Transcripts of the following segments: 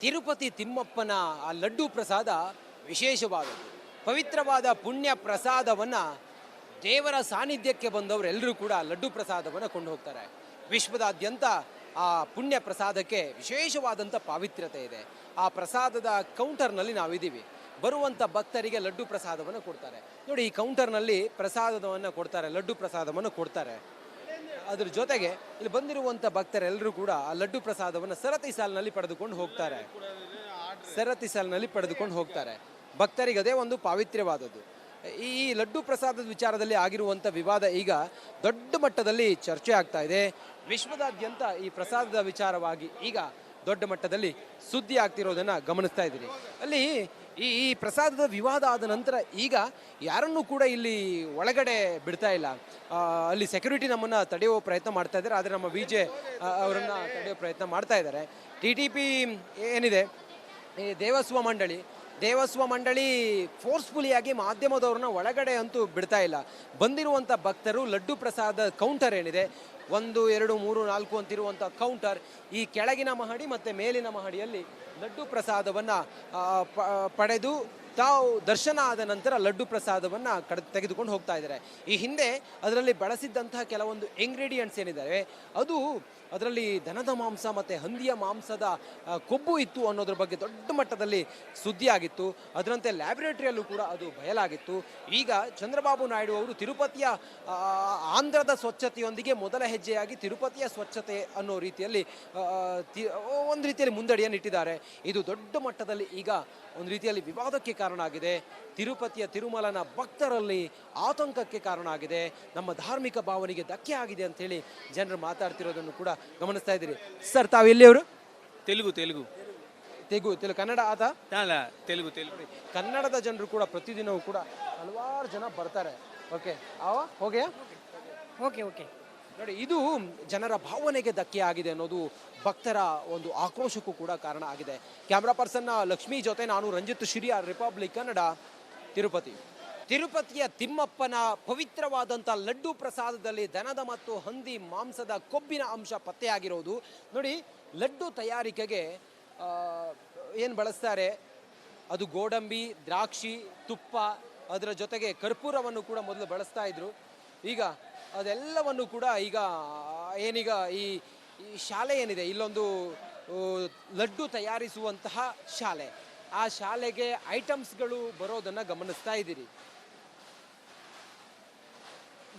ತಿರುಪತಿ ತಿಮ್ಮಪ್ಪನ ಆ ಲಡ್ಡು ಪ್ರಸಾದ ವಿಶೇಷವಾದದ್ದು. ಪವಿತ್ರವಾದ ಪುಣ್ಯ ಪ್ರಸಾದವನ್ನು ದೇವರ ಸಾನ್ನಿಧ್ಯಕ್ಕೆ ಬಂದವರೆಲ್ಲರೂ ಕೂಡ ಲಡ್ಡು ಪ್ರಸಾದವನ್ನು ಕೊಂಡು ಹೋಗ್ತಾರೆ. ವಿಶ್ವದಾದ್ಯಂತ ಆ ಪುಣ್ಯ ಪ್ರಸಾದಕ್ಕೆ ವಿಶೇಷವಾದಂಥ ಪಾವಿತ್ರ್ಯತೆ ಇದೆ. ಆ ಪ್ರಸಾದದ ಕೌಂಟರ್ನಲ್ಲಿ ನಾವಿದ್ದೀವಿ. ಬರುವಂಥ ಭಕ್ತರಿಗೆ ಲಡ್ಡು ಪ್ರಸಾದವನ್ನು ಕೊಡ್ತಾರೆ. ನೋಡಿ, ಈ ಕೌಂಟರ್ನಲ್ಲಿ ಪ್ರಸಾದವನ್ನು ಕೊಡ್ತಾರೆ, ಲಡ್ಡು ಪ್ರಸಾದವನ್ನು ಕೊಡ್ತಾರೆ. ಅದ್ರ ಜೊತೆಗೆ ಇಲ್ಲಿ ಬಂದಿರುವಂಥ ಭಕ್ತರೆಲ್ಲರೂ ಕೂಡ ಆ ಲಡ್ಡು ಪ್ರಸಾದವನ್ನು ಸರತಿ ಸಾಲಿನಲ್ಲಿ ಪಡೆದುಕೊಂಡು ಹೋಗ್ತಾರೆ. ಭಕ್ತರಿಗೆ ಅದೇ ಒಂದು ಪಾವಿತ್ರ್ಯವಾದದ್ದು. ಈ ಲಡ್ಡು ಪ್ರಸಾದದ ವಿಚಾರದಲ್ಲಿ ಆಗಿರುವಂಥ ವಿವಾದ ಈಗ ದೊಡ್ಡ ಮಟ್ಟದಲ್ಲಿ ಚರ್ಚೆ ಆಗ್ತಾ ಇದೆ. ವಿಶ್ವದಾದ್ಯಂತ ಈ ಪ್ರಸಾದದ ವಿಚಾರವಾಗಿ ಈಗ ದೊಡ್ಡ ಮಟ್ಟದಲ್ಲಿ ಸುದ್ದಿ ಆಗ್ತಿರೋದನ್ನು ಗಮನಿಸ್ತಾ ಇದ್ದೀರಿ. ಅಲ್ಲಿ ಈ ಪ್ರಸಾದದ ವಿವಾದ ಆದ ನಂತರ ಈಗ ಯಾರನ್ನೂ ಕೂಡ ಇಲ್ಲಿ ಒಳಗಡೆ ಬಿಡ್ತಾ ಇಲ್ಲ. ಅಲ್ಲಿ ಸೆಕ್ಯೂರಿಟಿ ನಮ್ಮನ್ನು ತಡೆಯುವ ಪ್ರಯತ್ನ ಮಾಡ್ತಾ ಇದ್ದಾರೆ. ಆದರೆ ನಮ್ಮ ವಿಜೆ ಅವರನ್ನು ತಡೆಯುವ ಪ್ರಯತ್ನ ಮಾಡ್ತಾ ಇದ್ದಾರೆ. TTP ಏನಿದೆ, ಈ ದೇವಸ್ವ ಮಂಡಳಿ ಫೋರ್ಸ್ಫುಲಿಯಾಗಿ ಮಾಧ್ಯಮದವ್ರನ್ನ ಒಳಗಡೆ ಅಂತೂ ಬಿಡ್ತಾ ಇಲ್ಲ. ಬಂದಿರುವಂಥ ಭಕ್ತರು ಲಡ್ಡು ಪ್ರಸಾದ ಕೌಂಟರ್ ಏನಿದೆ, 1, 2, 3, 4 ಅಂತಿರುವಂಥ ಕೌಂಟರ್, ಈ ಕೆಳಗಿನ ಮಹಡಿ ಮತ್ತು ಮೇಲಿನ ಮಹಡಿಯಲ್ಲಿ ಲಡ್ಡು ಪ್ರಸಾದವನ್ನು ಪಡೆದು ತಾವು ದರ್ಶನ ಆದ ನಂತರ ಲಡ್ಡು ಪ್ರಸಾದವನ್ನು ತೆಗೆದುಕೊಂಡು ಹೋಗ್ತಾ ಇದ್ದಾರೆ. ಈ ಹಿಂದೆ ಅದರಲ್ಲಿ ಬಳಸಿದ್ದಂತಹ ಕೆಲವೊಂದು ಇಂಗ್ರೀಡಿಯೆಂಟ್ಸ್ ಏನಿದ್ದಾವೆ ಅದು ಅದರಲ್ಲಿ ದನದ ಮಾಂಸ ಮತ್ತು ಹಂದಿಯ ಮಾಂಸದ ಕೊಬ್ಬು ಇತ್ತು ಅನ್ನೋದ್ರ ಬಗ್ಗೆ ದೊಡ್ಡ ಮಟ್ಟದಲ್ಲಿ ಸುದ್ದಿ ಆಗಿತ್ತು. ಅದರಂತೆ ಲ್ಯಾಬೊರೇಟರಿಯಲ್ಲೂ ಕೂಡ ಅದು ಬಯಲಾಗಿತ್ತು. ಈಗ ಚಂದ್ರಬಾಬು ನಾಯ್ಡು ಅವರು ತಿರುಪತಿಯ ಆಂಧ್ರದ ಸ್ವಚ್ಛತೆಯೊಂದಿಗೆ ಮೊದಲ ಹೆಜ್ಜೆಯಾಗಿ ತಿರುಪತಿಯ ಸ್ವಚ್ಛತೆ ಅನ್ನೋ ರೀತಿಯಲ್ಲಿ ಒಂದು ರೀತಿಯಲ್ಲಿ ಮುಂದಡಿಯನ್ನು ಇಟ್ಟಿದ್ದಾರೆ. ಇದು ದೊಡ್ಡ ಮಟ್ಟದಲ್ಲಿ ಈಗ ಒಂದು ರೀತಿಯಲ್ಲಿ ವಿವಾದಕ್ಕೆ ಕಾರಣ ಆಗಿದೆ. ತಿರುಪತಿಯ ತಿರುಮಲನ ಭಕ್ತರಲ್ಲಿ ಆತಂಕಕ್ಕೆ ಕಾರಣ ಆಗಿದೆ. ನಮ್ಮ ಧಾರ್ಮಿಕ ಭಾವನೆಗೆ ಧಕ್ಕೆ ಆಗಿದೆ ಅಂತೇಳಿ ಜನರು ಮಾತಾಡ್ತಿರೋದನ್ನು ಕೂಡ ಗಮನಿಸ್ತಾ ಇದ್ದೀರಿ. ಸರ್, ತಾವು ಎಲ್ಲಿಯವರು? ತೆಲುಗು ಕನ್ನಡ ಆತ ತೆಲುಗು ಕನ್ನಡದ ಜನರು ಕೂಡ ಪ್ರತಿದಿನವೂ ಕೂಡ ಹಲವಾರು ಜನ ಬರ್ತಾರೆ. ಓಕೆ ನೋಡಿ, ಇದು ಜನರ ಭಾವನೆಗೆ ಧಕ್ಕೆ ಆಗಿದೆ ಅನ್ನೋದು ಭಕ್ತರ ಒಂದು ಆಕ್ರೋಶಕ್ಕೂ ಕೂಡ ಕಾರಣ ಆಗಿದೆ. ಕ್ಯಾಮ್ರಾ ಪರ್ಸನ್ ಲಕ್ಷ್ಮೀ ಜೊತೆ ನಾನು ರಂಜಿತ್ ಶಿರಿಯಾರ್, ರಿಪಬ್ಲಿಕ್ ಕನ್ನಡ, ತಿರುಪತಿಯ ತಿಮ್ಮಪ್ಪನ ಪವಿತ್ರವಾದಂಥ ಲಡ್ಡು ಪ್ರಸಾದದಲ್ಲಿ ದನದ ಮತ್ತು ಹಂದಿ ಮಾಂಸದ ಕೊಬ್ಬಿನ ಅಂಶ ಪತ್ತೆಯಾಗಿರೋದು. ನೋಡಿ, ಲಡ್ಡು ತಯಾರಿಕೆಗೆ ಏನು ಬಳಸ್ತಾರೆ, ಅದು ಗೋಡಂಬಿ, ದ್ರಾಕ್ಷಿ, ತುಪ್ಪ, ಅದರ ಜೊತೆಗೆ ಕರ್ಪೂರವನ್ನು ಕೂಡ ಮೊದಲು ಬಳಸ್ತಾ ಇದ್ರು. ಈಗ ಅದೆಲ್ಲವನ್ನು ಕೂಡ ಏನೀಗ ಈ ಶಾಲೆ ಏನಿದೆ, ಇಲ್ಲೊಂದು ಲಡ್ಡು ತಯಾರಿಸುವಂತಹ ಶಾಲೆ, ಆ ಶಾಲೆಗೆ ಐಟಮ್ಸ್ಗಳು ಬರೋದನ್ನು ಗಮನಿಸ್ತಾ ಇದ್ದೀರಿ.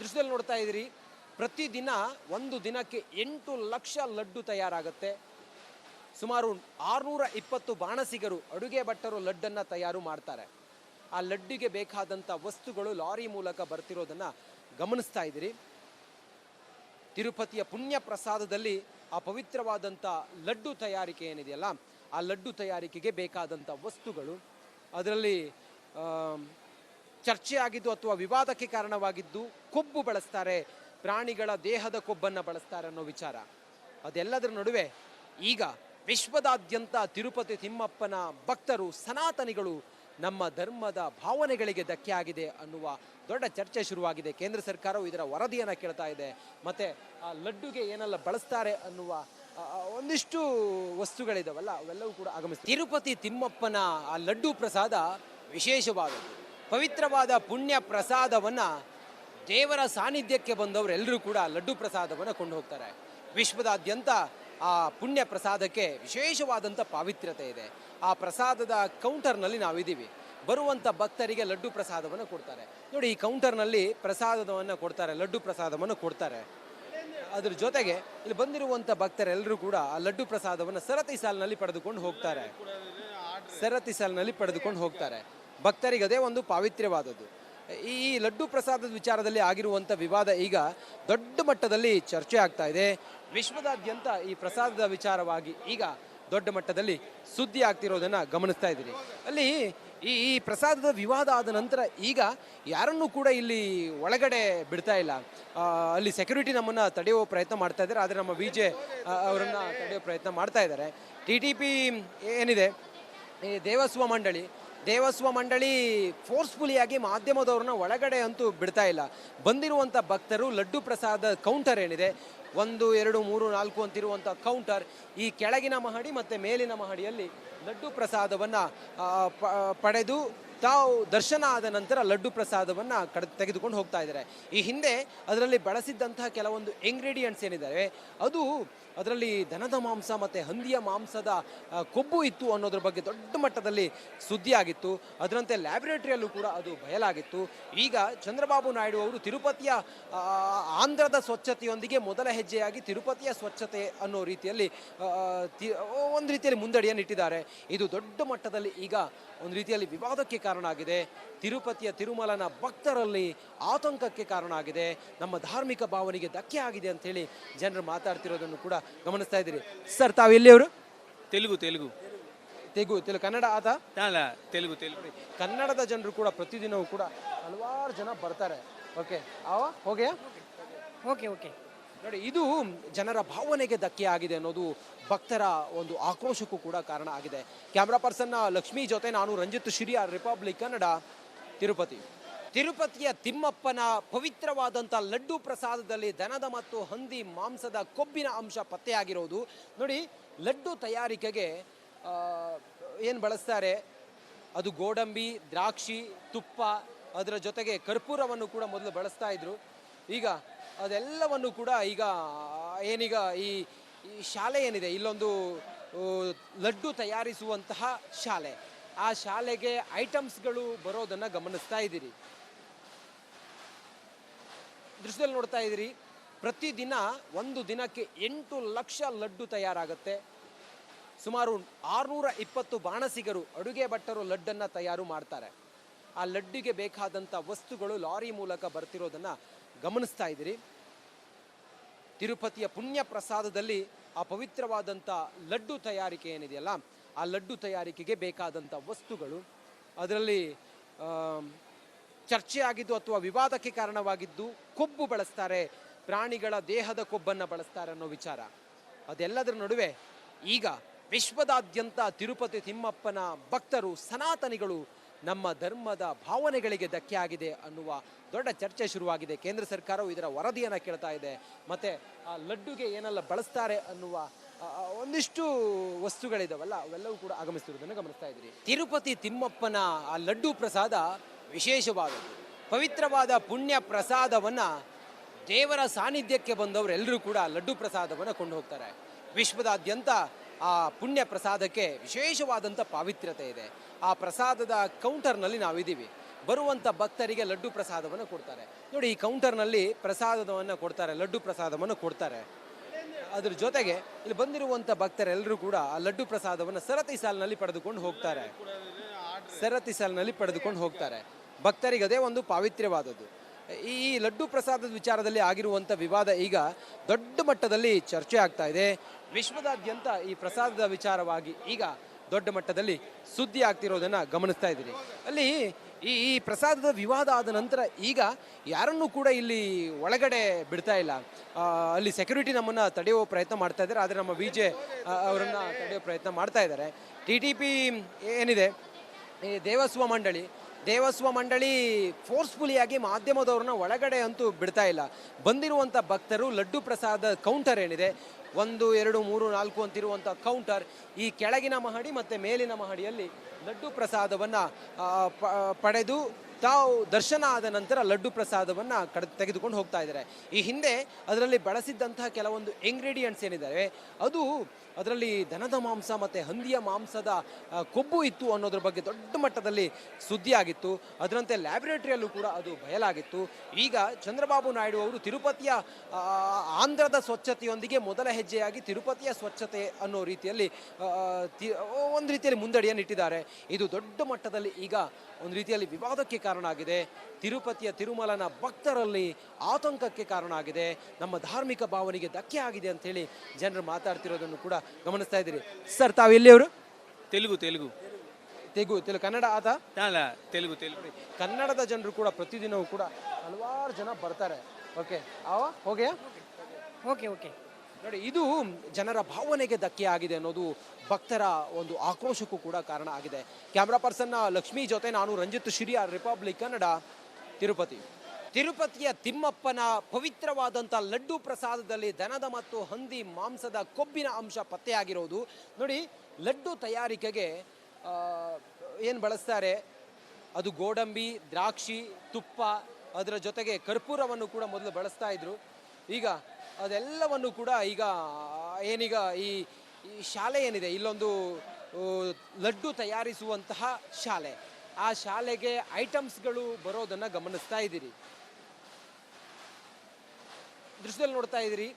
ದೃಶ್ಯದಲ್ಲಿ ನೋಡ್ತಾ ಇದ್ದೀರಿ, ಪ್ರತಿದಿನ ಒಂದು ದಿನಕ್ಕೆ 8 ಲಕ್ಷ ಲಡ್ಡು ತಯಾರಾಗುತ್ತೆ. ಸುಮಾರು 620 ಬಾಣಸಿಗರು, ಅಡುಗೆ ಭಟ್ಟರು ಲಡ್ಡನ್ನು ತಯಾರು ಮಾಡ್ತಾರೆ. ಆ ಲಡ್ಡಿಗೆ ಬೇಕಾದಂಥ ವಸ್ತುಗಳು ಲಾರಿ ಮೂಲಕ ಬರ್ತಿರೋದನ್ನು ಗಮನಿಸ್ತಾ ಇದ್ದೀರಿ. ತಿರುಪತಿಯ ಪುಣ್ಯ ಪ್ರಸಾದದಲ್ಲಿ ಆ ಪವಿತ್ರವಾದಂಥ ಲಡ್ಡು ತಯಾರಿಕೆ ಏನಿದೆಯಲ್ಲ, ಆ ಲಡ್ಡು ತಯಾರಿಕೆಗೆ ಬೇಕಾದಂಥ ವಸ್ತುಗಳು, ಅದರಲ್ಲಿ ಚರ್ಚೆ ಆಗಿದ್ದು ಅಥವಾ ವಿವಾದಕ್ಕೆ ಕಾರಣವಾಗಿದ್ದು ಕೊಬ್ಬು ಬಳಸ್ತಾರೆ, ಪ್ರಾಣಿಗಳ ದೇಹದ ಕೊಬ್ಬನ್ನು ಬಳಸ್ತಾರೆ ಅನ್ನೋ ವಿಚಾರ. ಅದೆಲ್ಲದರ ನಡುವೆ ಈಗ ವಿಶ್ವದಾದ್ಯಂತ ತಿರುಪತಿ ತಿಮ್ಮಪ್ಪನ ಭಕ್ತರು, ಸನಾತನಿಗಳು, ನಮ್ಮ ಧರ್ಮದ ಭಾವನೆಗಳಿಗೆ ಧಕ್ಕೆ ಆಗಿದೆ ಅನ್ನುವ ದೊಡ್ಡ ಚರ್ಚೆ ಶುರುವಾಗಿದೆ. ಕೇಂದ್ರ ಸರ್ಕಾರವು ಇದರ ವರದಿಯನ್ನು ಕೇಳ್ತಾ ಇದೆ. ಮತ್ತು ಆ ಲಡ್ಡುಗೆ ಏನೆಲ್ಲ ಬಳಸ್ತಾರೆ ಅನ್ನುವ ಒಂದಿಷ್ಟು ವಸ್ತುಗಳಿದಾವಲ್ಲ, ಅವೆಲ್ಲವೂ ಕೂಡ ಆಗಮಿಸ್ತದೆ. ತಿರುಪತಿ ತಿಮ್ಮಪ್ಪನ ಆ ಲಡ್ಡು ಪ್ರಸಾದ ವಿಶೇಷವಾದದ್ದು. ಪವಿತ್ರವಾದ ಪುಣ್ಯ ಪ್ರಸಾದವನ್ನು ದೇವರ ಸಾನ್ನಿಧ್ಯಕ್ಕೆ ಬಂದವರೆಲ್ಲರೂ ಕೂಡ ಲಡ್ಡು ಪ್ರಸಾದವನ್ನು ಕೊಂಡು ಹೋಗ್ತಾರೆ. ವಿಶ್ವದಾದ್ಯಂತ ಆ ಪುಣ್ಯ ಪ್ರಸಾದಕ್ಕೆ ವಿಶೇಷವಾದಂಥ ಪಾವಿತ್ರ್ಯತೆ ಇದೆ. ಆ ಪ್ರಸಾದದ ಕೌಂಟರ್ನಲ್ಲಿ ನಾವಿದ್ದೀವಿ. ಬರುವಂಥ ಭಕ್ತರಿಗೆ ಲಡ್ಡು ಪ್ರಸಾದವನ್ನು ಕೊಡ್ತಾರೆ. ನೋಡಿ, ಈ ಕೌಂಟರ್ನಲ್ಲಿ ಪ್ರಸಾದವನ್ನು ಕೊಡ್ತಾರೆ, ಲಡ್ಡು ಪ್ರಸಾದವನ್ನು ಕೊಡ್ತಾರೆ. ಅದ್ರ ಜೊತೆಗೆ ಇಲ್ಲಿ ಬಂದಿರುವಂಥ ಭಕ್ತರೆಲ್ಲರೂ ಕೂಡ ಆ ಲಡ್ಡು ಪ್ರಸಾದವನ್ನು ಸರತಿ ಸಾಲಿನಲ್ಲಿ ಪಡೆದುಕೊಂಡು ಹೋಗ್ತಾರೆ. ಭಕ್ತರಿಗೆ ಅದೇ ಒಂದು ಪಾವಿತ್ರ್ಯವಾದದ್ದು. ಈ ಲಡ್ಡು ಪ್ರಸಾದದ ವಿಚಾರದಲ್ಲಿ ಆಗಿರುವಂಥ ವಿವಾದ ಈಗ ದೊಡ್ಡ ಮಟ್ಟದಲ್ಲಿ ಚರ್ಚೆ ಆಗ್ತಾ ಇದೆ. ವಿಶ್ವದಾದ್ಯಂತ ಈ ಪ್ರಸಾದದ ವಿಚಾರವಾಗಿ ಈಗ ದೊಡ್ಡ ಮಟ್ಟದಲ್ಲಿ ಸುದ್ದಿ ಆಗ್ತಿರೋದನ್ನು ಗಮನಿಸ್ತಾ ಇದ್ದೀರಿ. ಅಲ್ಲಿ ಈ ಪ್ರಸಾದದ ವಿವಾದ ಆದ ನಂತರ ಈಗ ಯಾರನ್ನೂ ಕೂಡ ಇಲ್ಲಿ ಒಳಗಡೆ ಬಿಡ್ತಾ ಇಲ್ಲ. ಅಲ್ಲಿ ಸೆಕ್ಯೂರಿಟಿ ನಮ್ಮನ್ನು ತಡೆಯುವ ಪ್ರಯತ್ನ ಮಾಡ್ತಾ ಇದ್ದಾರೆ. ಆದರೆ ನಮ್ಮ ವಿಜೆ ಅವರನ್ನು ತಡೆಯುವ ಪ್ರಯತ್ನ ಮಾಡ್ತಾ ಇದ್ದಾರೆ. TTP ಏನಿದೆ, ಈ ದೇವಸ್ವ ಮಂಡಳಿ ಫೋರ್ಸ್ಫುಲಿಯಾಗಿ ಮಾಧ್ಯಮದವ್ರನ್ನ ಒಳಗಡೆ ಅಂತೂ ಬಿಡ್ತಾ ಇಲ್ಲ. ಬಂದಿರುವಂಥ ಭಕ್ತರು ಲಡ್ಡು ಪ್ರಸಾದ ಕೌಂಟರ್ ಏನಿದೆ 1, 2, 3, 4 ಅಂತಿರುವಂಥ ಕೌಂಟರ್, ಈ ಕೆಳಗಿನ ಮಹಡಿ ಮತ್ತು ಮೇಲಿನ ಮಹಡಿಯಲ್ಲಿ ಲಡ್ಡು ಪ್ರಸಾದವನ್ನು ಪಡೆದು ತಾವು ದರ್ಶನ ಆದ ನಂತರ ಲಡ್ಡು ಪ್ರಸಾದವನ್ನು ತೆಗೆದುಕೊಂಡು ಹೋಗ್ತಾ ಇದ್ದಾರೆ. ಈ ಹಿಂದೆ ಅದರಲ್ಲಿ ಬಳಸಿದ್ದಂತಹ ಕೆಲವೊಂದು ಇಂಗ್ರೀಡಿಯೆಂಟ್ಸ್ ಏನಿದ್ದಾವೆ ಅದು ಅದರಲ್ಲಿ ದನದ ಮಾಂಸ ಮತ್ತು ಹಂದಿಯ ಮಾಂಸದ ಕೊಬ್ಬು ಇತ್ತು ಅನ್ನೋದ್ರ ಬಗ್ಗೆ ದೊಡ್ಡ ಮಟ್ಟದಲ್ಲಿ ಸುದ್ದಿ ಆಗಿತ್ತು. ಅದರಂತೆ ಲ್ಯಾಬೊರೇಟರಿಯಲ್ಲೂ ಕೂಡ ಅದು ಬಯಲಾಗಿತ್ತು. ಈಗ ಚಂದ್ರಬಾಬು ನಾಯ್ಡು ಅವರು ತಿರುಪತಿಯ ಆಂಧ್ರದ ಸ್ವಚ್ಛತೆಯೊಂದಿಗೆ ಮೊದಲ ಹೆಜ್ಜೆಯಾಗಿ ತಿರುಪತಿಯ ಸ್ವಚ್ಛತೆ ಅನ್ನೋ ರೀತಿಯಲ್ಲಿ ಒಂದು ರೀತಿಯಲ್ಲಿ ಮುಂದಡಿಯನ್ನು ಇಟ್ಟಿದ್ದಾರೆ. ಇದು ದೊಡ್ಡ ಮಟ್ಟದಲ್ಲಿ ಈಗ ಒಂದು ರೀತಿಯಲ್ಲಿ ವಿವಾದಕ್ಕೆ ಕಾರಣ ಆಗಿದೆ. ತಿರುಪತಿಯ ತಿರುಮಲನ ಭಕ್ತರಲ್ಲಿ ಆತಂಕಕ್ಕೆ ಕಾರಣ ಆಗಿದೆ. ನಮ್ಮ ಧಾರ್ಮಿಕ ಭಾವನೆಗೆ ಧಕ್ಕೆ ಆಗಿದೆ ಅಂತೇಳಿ ಜನರು ಮಾತಾಡ್ತಿರೋದನ್ನು ಕೂಡ ಗಮನಿಸ್ತಾ ಇದ್ದೀರಿ. ಸರ್, ತಾವು ಎಲ್ಲಿಯವರು? ತೆಲುಗು ಕನ್ನಡ ಆತ ತೆಲುಗು ಕನ್ನಡದ ಜನರು ಕೂಡ ಪ್ರತಿದಿನವೂ ಕೂಡ ಹಲವಾರು ಜನ ಬರ್ತಾರೆ. ಓಕೆ ಓಕೆ ನೋಡಿ, ಇದು ಜನರ ಭಾವನೆಗೆ ಧಕ್ಕೆ ಆಗಿದೆ ಅನ್ನೋದು ಭಕ್ತರ ಒಂದು ಆಕ್ರೋಶಕ್ಕೂ ಕೂಡ ಕಾರಣ ಆಗಿದೆ. ಕ್ಯಾಮ್ರಾ ಪರ್ಸನ್ ಲಕ್ಷ್ಮೀ ಜೊತೆ ನಾನು ರಂಜಿತ್ ಶಿರಿಯಾರ್, ರಿಪಬ್ಲಿಕ್ ಕನ್ನಡ, ತಿರುಪತಿಯ ತಿಮ್ಮಪ್ಪನ ಪವಿತ್ರವಾದಂಥ ಲಡ್ಡು ಪ್ರಸಾದದಲ್ಲಿ ದನದ ಮತ್ತು ಹಂದಿ ಮಾಂಸದ ಕೊಬ್ಬಿನ ಅಂಶ ಪತ್ತೆಯಾಗಿರೋದು ನೋಡಿ. ಲಡ್ಡು ತಯಾರಿಕೆಗೆ ಏನು ಬಳಸ್ತಾರೆ, ಅದು ಗೋಡಂಬಿ, ದ್ರಾಕ್ಷಿ, ತುಪ್ಪ, ಅದರ ಜೊತೆಗೆ ಕರ್ಪೂರವನ್ನು ಕೂಡ ಮೊದಲು ಬಳಸ್ತಾ ಇದ್ರು. ಈಗ ಅದೆಲ್ಲವನ್ನು ಕೂಡ ಈಗ ಈ ಶಾಲೆ ಏನಿದೆ, ಇಲ್ಲೊಂದು ಲಡ್ಡು ತಯಾರಿಸುವಂತಹ ಶಾಲೆ, ಆ ಶಾಲೆಗೆ ಐಟಮ್ಸ್ಗಳು ಬರೋದನ್ನು ಗಮನಿಸ್ತಾ ಇದ್ದೀರಿ. ದೃಶ್ಯದಲ್ಲಿ ನೋಡ್ತಾ ಇದ್ದೀರಿ, ಪ್ರತಿದಿನ ಒಂದು ದಿನಕ್ಕೆ 8 ಲಕ್ಷ ಲಡ್ಡು ತಯಾರಾಗುತ್ತೆ. ಸುಮಾರು 620 ಬಾಣಸಿಗರು, ಅಡುಗೆ ಭಟ್ಟರು ಲಡ್ಡನ್ನು ತಯಾರು ಮಾಡ್ತಾರೆ. ಆ ಲಡ್ಡಿಗೆ ಬೇಕಾದಂಥ ವಸ್ತುಗಳು ಲಾರಿ ಮೂಲಕ ಬರ್ತಿರೋದನ್ನು ಗಮನಿಸ್ತಾ ಇದ್ದೀರಿ. ತಿರುಪತಿಯ ಪುಣ್ಯ ಪ್ರಸಾದದಲ್ಲಿ ಆ ಪವಿತ್ರವಾದಂಥ ಲಡ್ಡು ತಯಾರಿಕೆ ಏನಿದೆಯಲ್ಲ, ಆ ಲಡ್ಡು ತಯಾರಿಕೆಗೆ ಬೇಕಾದಂಥ ವಸ್ತುಗಳು ಅದರಲ್ಲಿ ಚರ್ಚೆ ಆಗಿದ್ದು ಅಥವಾ ವಿವಾದಕ್ಕೆ ಕಾರಣವಾಗಿದ್ದು ಕೊಬ್ಬು ಬಳಸ್ತಾರೆ, ಪ್ರಾಣಿಗಳ ದೇಹದ ಕೊಬ್ಬನ್ನು ಬಳಸ್ತಾರೆ ಅನ್ನೋ ವಿಚಾರ. ಅದೆಲ್ಲದರ ನಡುವೆ ಈಗ ವಿಶ್ವದಾದ್ಯಂತ ತಿರುಪತಿ ತಿಮ್ಮಪ್ಪನ ಭಕ್ತರು, ಸನಾತನಿಗಳು, ನಮ್ಮ ಧರ್ಮದ ಭಾವನೆಗಳಿಗೆ ಧಕ್ಕೆ ಆಗಿದೆ ಅನ್ನುವ ದೊಡ್ಡ ಚರ್ಚೆ ಶುರುವಾಗಿದೆ. ಕೇಂದ್ರ ಸರ್ಕಾರವು ಇದರ ವರದಿಯನ್ನು ಕೇಳ್ತಾ ಇದೆ. ಮತ್ತು ಆ ಲಡ್ಡುಗೆ ಏನೆಲ್ಲ ಬಳಸ್ತಾರೆ ಅನ್ನುವ ಒಂದಿಷ್ಟು ವಸ್ತುಗಳಿದಾವಲ್ಲ, ಅವೆಲ್ಲವೂ ಕೂಡ ಆಗಮಿಸ್ತಿರೋದನ್ನು ಗಮನಿಸ್ತಾ ಇದ್ದೀರಿ. ತಿರುಪತಿ ತಿಮ್ಮಪ್ಪನ ಆ ಲಡ್ಡು ಪ್ರಸಾದ ವಿಶೇಷವಾದದ್ದು. ಪವಿತ್ರವಾದ ಪುಣ್ಯ ಪ್ರಸಾದವನ್ನು ದೇವರ ಸಾನ್ನಿಧ್ಯಕ್ಕೆ ಬಂದವರೆಲ್ಲರೂ ಕೂಡ ಲಡ್ಡು ಪ್ರಸಾದವನ್ನು ಕೊಂಡು ಹೋಗ್ತಾರೆ. ವಿಶ್ವದಾದ್ಯಂತ ಆ ಪುಣ್ಯ ಪ್ರಸಾದಕ್ಕೆ ವಿಶೇಷವಾದಂಥ ಪಾವಿತ್ರ್ಯತೆ ಇದೆ. ಆ ಪ್ರಸಾದದ ಕೌಂಟರ್ನಲ್ಲಿ ನಾವಿದ್ದೀವಿ. ಬರುವಂಥ ಭಕ್ತರಿಗೆ ಲಡ್ಡು ಪ್ರಸಾದವನ್ನು ಕೊಡ್ತಾರೆ. ನೋಡಿ, ಈ ಕೌಂಟರ್ನಲ್ಲಿ ಪ್ರಸಾದವನ್ನು ಕೊಡ್ತಾರೆ, ಲಡ್ಡು ಪ್ರಸಾದವನ್ನು ಕೊಡ್ತಾರೆ. ಅದ್ರ ಜೊತೆಗೆ ಇಲ್ಲಿ ಬಂದಿರುವಂಥ ಭಕ್ತರೆಲ್ಲರೂ ಕೂಡ ಆ ಲಡ್ಡು ಪ್ರಸಾದವನ್ನು ಸರತಿ ಸಾಲಿನಲ್ಲಿ ಪಡೆದುಕೊಂಡು ಹೋಗ್ತಾರೆ. ಭಕ್ತರಿಗೆ ಅದೇ ಒಂದು ಪಾವಿತ್ರ್ಯವಾದದ್ದು. ಈ ಲಡ್ಡು ಪ್ರಸಾದದ ವಿಚಾರದಲ್ಲಿ ಆಗಿರುವಂಥ ವಿವಾದ ಈಗ ದೊಡ್ಡ ಮಟ್ಟದಲ್ಲಿ ಚರ್ಚೆ ಆಗ್ತಾ ಇದೆ. ವಿಶ್ವದಾದ್ಯಂತ ಈ ಪ್ರಸಾದದ ವಿಚಾರವಾಗಿ ಈಗ ದೊಡ್ಡ ಮಟ್ಟದಲ್ಲಿ ಸುದ್ದಿ ಆಗ್ತಿರೋದನ್ನು ಗಮನಿಸ್ತಾ ಇದ್ದೀರಿ. ಅಲ್ಲಿ ಈ ಪ್ರಸಾದದ ವಿವಾದ ಆದ ನಂತರ ಈಗ ಯಾರನ್ನೂ ಕೂಡ ಇಲ್ಲಿ ಒಳಗಡೆ ಬಿಡ್ತಾ ಇಲ್ಲ. ಅಲ್ಲಿ ಸೆಕ್ಯೂರಿಟಿ ನಮ್ಮನ್ನು ತಡೆಯುವ ಪ್ರಯತ್ನ ಮಾಡ್ತಾ ಇದ್ದಾರೆ. ಆದರೆ ನಮ್ಮ ವಿಜೆ ಅವರನ್ನು ತಡೆಯುವ ಪ್ರಯತ್ನ ಮಾಡ್ತಾ ಇದ್ದಾರೆ. TTP ಏನಿದೆ, ಈ ದೇವಸ್ವ ಮಂಡಳಿ ಫೋರ್ಸ್ಫುಲಿಯಾಗಿ ಮಾಧ್ಯಮದವ್ರನ್ನ ಒಳಗಡೆ ಅಂತೂ ಬಿಡ್ತಾ ಇಲ್ಲ. ಬಂದಿರುವಂಥ ಭಕ್ತರು ಲಡ್ಡು ಪ್ರಸಾದ ಕೌಂಟರ್ ಏನಿದೆ 1, 2, 3, 4 ಅಂತಿರುವಂಥ ಕೌಂಟರ್, ಈ ಕೆಳಗಿನ ಮಹಡಿ ಮತ್ತು ಮೇಲಿನ ಮಹಡಿಯಲ್ಲಿ ಲಡ್ಡು ಪ್ರಸಾದವನ್ನು ಪಡೆದು ತಾವು ದರ್ಶನ ಆದ ನಂತರ ಲಡ್ಡು ಪ್ರಸಾದವನ್ನು ತೆಗೆದುಕೊಂಡು ಹೋಗ್ತಾ ಇದ್ದಾರೆ. ಈ ಹಿಂದೆ ಅದರಲ್ಲಿ ಬಳಸಿದ್ದಂತಹ ಕೆಲವೊಂದು ಇಂಗ್ರೀಡಿಯೆಂಟ್ಸ್ ಏನಿದ್ದಾವೆ ಅದು ಅದರಲ್ಲಿ ದನದ ಮಾಂಸ ಮತ್ತು ಹಂದಿಯ ಮಾಂಸದ ಕೊಬ್ಬು ಇತ್ತು ಅನ್ನೋದ್ರ ಬಗ್ಗೆ ದೊಡ್ಡ ಮಟ್ಟದಲ್ಲಿ ಸುದ್ದಿ ಆಗಿತ್ತು. ಅದರಂತೆ ಲ್ಯಾಬೊರೇಟರಿಯಲ್ಲೂ ಕೂಡ ಅದು ಬಯಲಾಗಿತ್ತು. ಈಗ ಚಂದ್ರಬಾಬು ನಾಯ್ಡು ಅವರು ತಿರುಪತಿಯ ಆಂಧ್ರದ ಸ್ವಚ್ಛತೆಯೊಂದಿಗೆ ಮೊದಲ ಹೆಜ್ಜೆಯಾಗಿ ತಿರುಪತಿಯ ಸ್ವಚ್ಛತೆ ಅನ್ನೋ ರೀತಿಯಲ್ಲಿ ಒಂದು ರೀತಿಯಲ್ಲಿ ಮುಂದಡಿಯನ್ನು ಇಟ್ಟಿದ್ದಾರೆ. ಇದು ದೊಡ್ಡ ಮಟ್ಟದಲ್ಲಿ ಈಗ ಒಂದು ರೀತಿಯಲ್ಲಿ ವಿವಾದಕ್ಕೆ ಕಾರಣ ಆಗಿದೆ. ತಿರುಪತಿಯ ತಿರುಮಲನ ಭಕ್ತರಲ್ಲಿ ಆತಂಕಕ್ಕೆ ಕಾರಣ ಆಗಿದೆ. ನಮ್ಮ ಧಾರ್ಮಿಕ ಭಾವನೆಗೆ ಧಕ್ಕೆ ಆಗಿದೆ ಅಂತೇಳಿ ಜನರು ಮಾತಾಡ್ತಿರೋದನ್ನು ಕೂಡ ಗಮನಿಸ್ತಾ ಇದ್ದೀರಿ. ಸರ್, ತಾವು ಎಲ್ಲಿಯವರು? ತೆಲುಗು ಕನ್ನಡ ಆತ ತೆಲುಗು ಕನ್ನಡದ ಜನರು ಕೂಡ ಪ್ರತಿದಿನವೂ ಕೂಡ ಹಲವಾರು ಜನ ಬರ್ತಾರೆ. ಓಕೆ ನೋಡಿ, ಇದು ಜನರ ಭಾವನೆಗೆ ಧಕ್ಕೆ ಆಗಿದೆ ಅನ್ನೋದು ಭಕ್ತರ ಒಂದು ಆಕ್ರೋಶಕ್ಕೂ ಕೂಡ ಕಾರಣ ಆಗಿದೆ. ಕ್ಯಾಮ್ರಾ ಪರ್ಸನ್ ಲಕ್ಷ್ಮಿ ಜೊತೆ ನಾನು ರಂಜಿತ್ ಶಿರಿಯ, ರಿಪಬ್ಲಿಕ್ ಕನ್ನಡ, ತಿರುಪತಿ. ತಿರುಪತಿಯ ತಿಮ್ಮಪ್ಪನ ಪವಿತ್ರವಾದಂಥ ಲಡ್ಡು ಪ್ರಸಾದದಲ್ಲಿ ದನದ ಮತ್ತು ಹಂದಿ ಮಾಂಸದ ಕೊಬ್ಬಿನ ಅಂಶ ಪತ್ತೆಯಾಗಿರೋದು. ನೋಡಿ, ಲಡ್ಡು ತಯಾರಿಕೆಗೆ ಏನು ಬಳಸ್ತಾರೆ, ಅದು ಗೋಡಂಬಿ, ದ್ರಾಕ್ಷಿ, ತುಪ್ಪ, ಅದರ ಜೊತೆಗೆ ಕರ್ಪೂರವನ್ನು ಕೂಡ ಮೊದಲು ಬಳಸ್ತಾ ಇದ್ರು. ಈಗ ಅದೆಲ್ಲವನ್ನು ಕೂಡ ಏನೀಗ ಈ ಶಾಲೆ ಏನಿದೆ, ಇಲ್ಲೊಂದು ಲಡ್ಡು ತಯಾರಿಸುವಂತಹ ಶಾಲೆ, ಆ ಶಾಲೆಗೆ ಐಟಮ್ಸ್ಗಳು ಬರೋದನ್ನು ಗಮನಿಸ್ತಾ ಇದ್ದೀರಿ. ದೃಶ್ಯದಲ್ಲಿ ನೋಡ್ತಾ ಇದ್ದೀರಿ,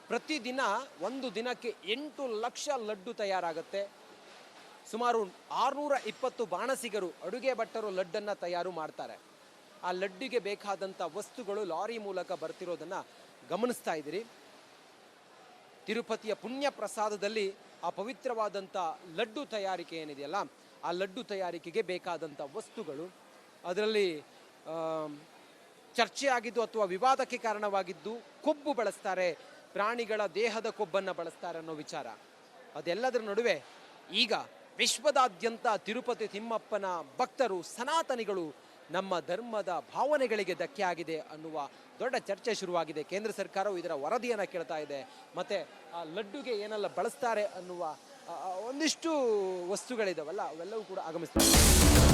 ಪ್ರತಿದಿನ ಒಂದು ದಿನಕ್ಕೆ 8 ಲಕ್ಷ ಲಡ್ಡು ತಯಾರಾಗುತ್ತೆ. ಸುಮಾರು 620 ಬಾಣಸಿಗರು, ಅಡುಗೆ ಭಟ್ಟರು ಲಡ್ಡನ್ನು ತಯಾರು ಮಾಡ್ತಾರೆ. ಆ ಲಡ್ಡಿಗೆ ಬೇಕಾದಂಥ ವಸ್ತುಗಳು ಲಾರಿ ಮೂಲಕ ಬರ್ತಿರೋದನ್ನು ಗಮನಿಸ್ತಾ ಇದ್ದೀರಿ. ತಿರುಪತಿಯ ಪುಣ್ಯ ಪ್ರಸಾದದಲ್ಲಿ ಆ ಪವಿತ್ರವಾದಂಥ ಲಡ್ಡು ತಯಾರಿಕೆ ಏನಿದೆಯಲ್ಲ, ಆ ಲಡ್ಡು ತಯಾರಿಕೆಗೆ ಬೇಕಾದಂಥ ವಸ್ತುಗಳು, ಅದರಲ್ಲಿ ಚರ್ಚೆ ಆಗಿದ್ದು ಅಥವಾ ವಿವಾದಕ್ಕೆ ಕಾರಣವಾಗಿದ್ದು ಕೊಬ್ಬು ಬಳಸ್ತಾರೆ, ಪ್ರಾಣಿಗಳ ದೇಹದ ಕೊಬ್ಬನ್ನು ಬಳಸ್ತಾರೆ ಅನ್ನೋ ವಿಚಾರ. ಅದೆಲ್ಲದರ ನಡುವೆ ಈಗ ವಿಶ್ವದಾದ್ಯಂತ ತಿರುಪತಿ ತಿಮ್ಮಪ್ಪನ ಭಕ್ತರು, ಸನಾತನಿಗಳು, ನಮ್ಮ ಧರ್ಮದ ಭಾವನೆಗಳಿಗೆ ಧಕ್ಕೆ ಆಗಿದೆ ಅನ್ನುವ ದೊಡ್ಡ ಚರ್ಚೆ ಶುರುವಾಗಿದೆ. ಕೇಂದ್ರ ಸರ್ಕಾರವು ಇದರ ವರದಿಯನ್ನು ಕೇಳ್ತಾ ಇದೆ. ಮತ್ತು ಆ ಲಡ್ಡುಗೆ ಏನೆಲ್ಲ ಬಳಸ್ತಾರೆ ಅನ್ನುವ ಒಂದಿಷ್ಟು ವಸ್ತುಗಳಿದಾವಲ್ಲ, ಅವೆಲ್ಲವೂ ಕೂಡ ಆಗಮಿಸ್ತವೆ.